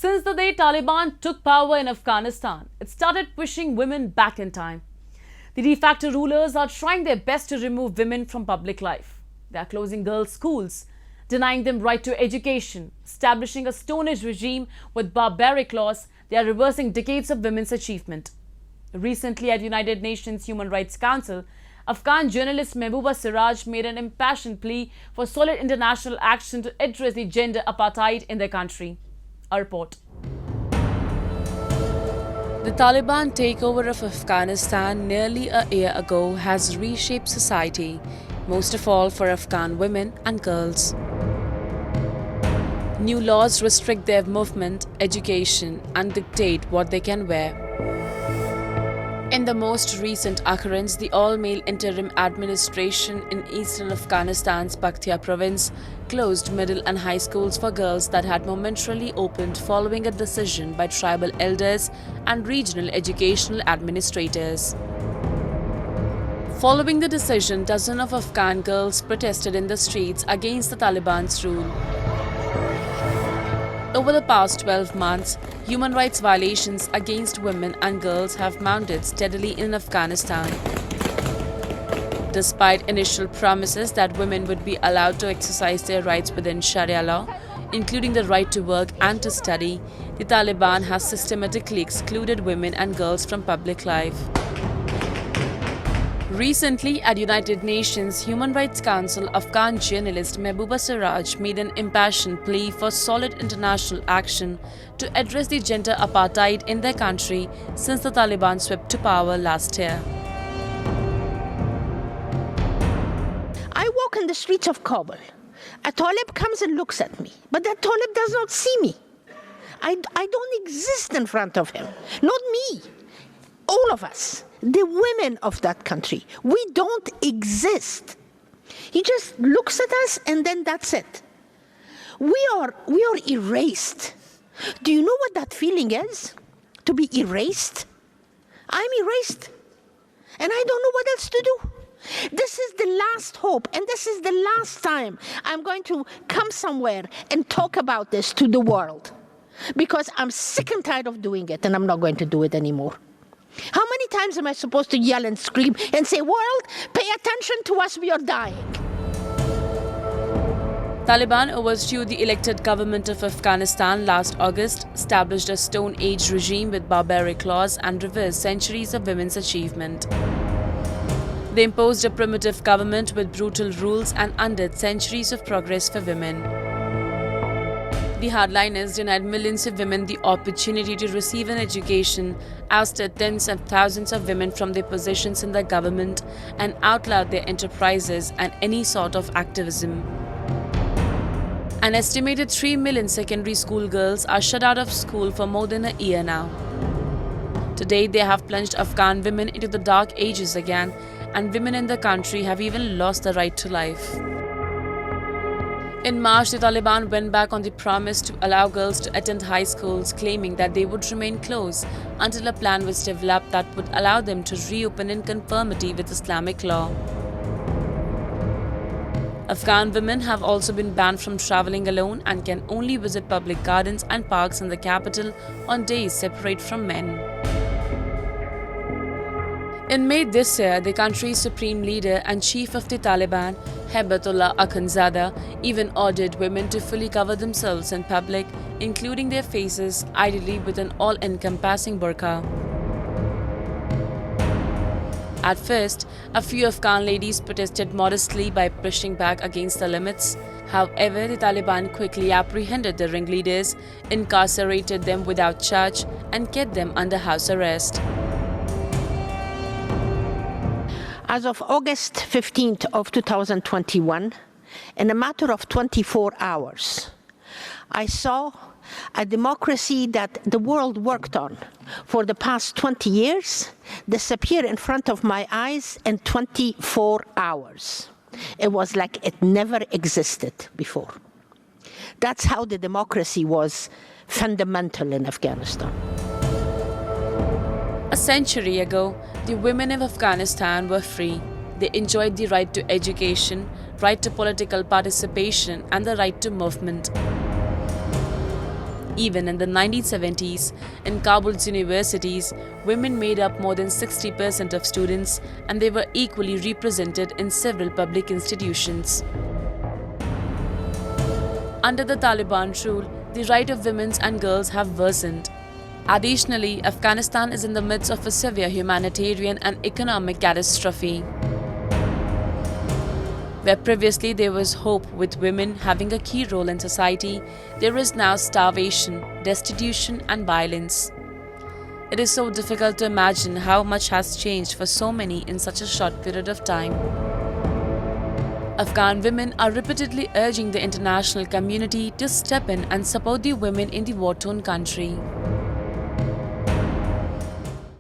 Since the day Taliban took power in Afghanistan, it started pushing women back in time. The de facto rulers are trying their best to remove women from public life. They are closing girls' schools, denying them right to education, establishing a Stone Age regime with barbaric laws. They are reversing decades of women's achievement. Recently at United Nations Human Rights Council, Afghan journalist Mahbouba Seraj made an impassioned plea for solid international action to address the gender apartheid in their country. A report. The Taliban takeover of Afghanistan nearly a year ago has reshaped society, most of all for Afghan women and girls. New laws restrict their movement, education, and dictate what they can wear. In the most recent occurrence, the all-male interim administration in eastern Afghanistan's Bakhtia province closed middle and high schools for girls that had momentarily opened following a decision by tribal elders and regional educational administrators. Following the decision, dozens of Afghan girls protested in the streets against the Taliban's rule. Over the past 12 months, human rights violations against women and girls have mounted steadily in Afghanistan. Despite initial promises that women would be allowed to exercise their rights within Sharia law, including the right to work and to study, the Taliban has systematically excluded women and girls from public life. Recently, at United Nations Human Rights Council, Afghan journalist Mahbouba Seraj made an impassioned plea for solid international action to address the gender apartheid in their country since the Taliban swept to power last year. I walk in the streets of Kabul. A Talib comes and looks at me, but that Talib does not see me. I don't exist in front of him, not me. All of us, the women of that country, we don't exist. He just looks at us and then that's it. We are erased. Do you know what that feeling is? To be erased? I'm erased. And I don't know what else to do. This is the last hope, and this is the last time I'm going to come somewhere and talk about this to the world. Because I'm sick and tired of doing it, and I'm not going to do it anymore. How many times am I supposed to yell and scream and say, world, pay attention to us, we are dying? Taliban overthrew the elected government of Afghanistan last August, established a Stone Age regime with barbaric laws and reversed centuries of women's achievement. They imposed a primitive government with brutal rules and undid centuries of progress for women. The hardliners denied millions of women the opportunity to receive an education, ousted tens of thousands of women from their positions in the government, and outlawed their enterprises and any sort of activism. An estimated 3 million secondary school girls are shut out of school for more than a year now. Today, they have plunged Afghan women into the dark ages again, and women in the country have even lost the right to life. In March, the Taliban went back on the promise to allow girls to attend high schools, claiming that they would remain closed until a plan was developed that would allow them to reopen in conformity with Islamic law. Afghan women have also been banned from traveling alone and can only visit public gardens and parks in the capital on days separate from men. In May this year, the country's supreme leader and chief of the Taliban, Haibatullah Akhundzada, even ordered women to fully cover themselves in public, including their faces, ideally with an all-encompassing burqa. At first, a few Afghan ladies protested modestly by pushing back against the limits. However, the Taliban quickly apprehended the ringleaders, incarcerated them without charge, and kept them under house arrest. As of August 15th of 2021, in a matter of 24 hours, I saw a democracy that the world worked on for the past 20 years disappear in front of my eyes in 24 hours. It was like it never existed before. That's how the democracy was fundamental in Afghanistan. A century ago, the women of Afghanistan were free. They enjoyed the right to education, right to political participation, and the right to movement. Even in the 1970s, in Kabul's universities, women made up more than 60% of students and they were equally represented in several public institutions. Under the Taliban rule, the rights of women and girls have worsened. Additionally, Afghanistan is in the midst of a severe humanitarian and economic catastrophe. Where previously there was hope with women having a key role in society, there is now starvation, destitution and violence. It is so difficult to imagine how much has changed for so many in such a short period of time. Afghan women are repeatedly urging the international community to step in and support the women in the war-torn country.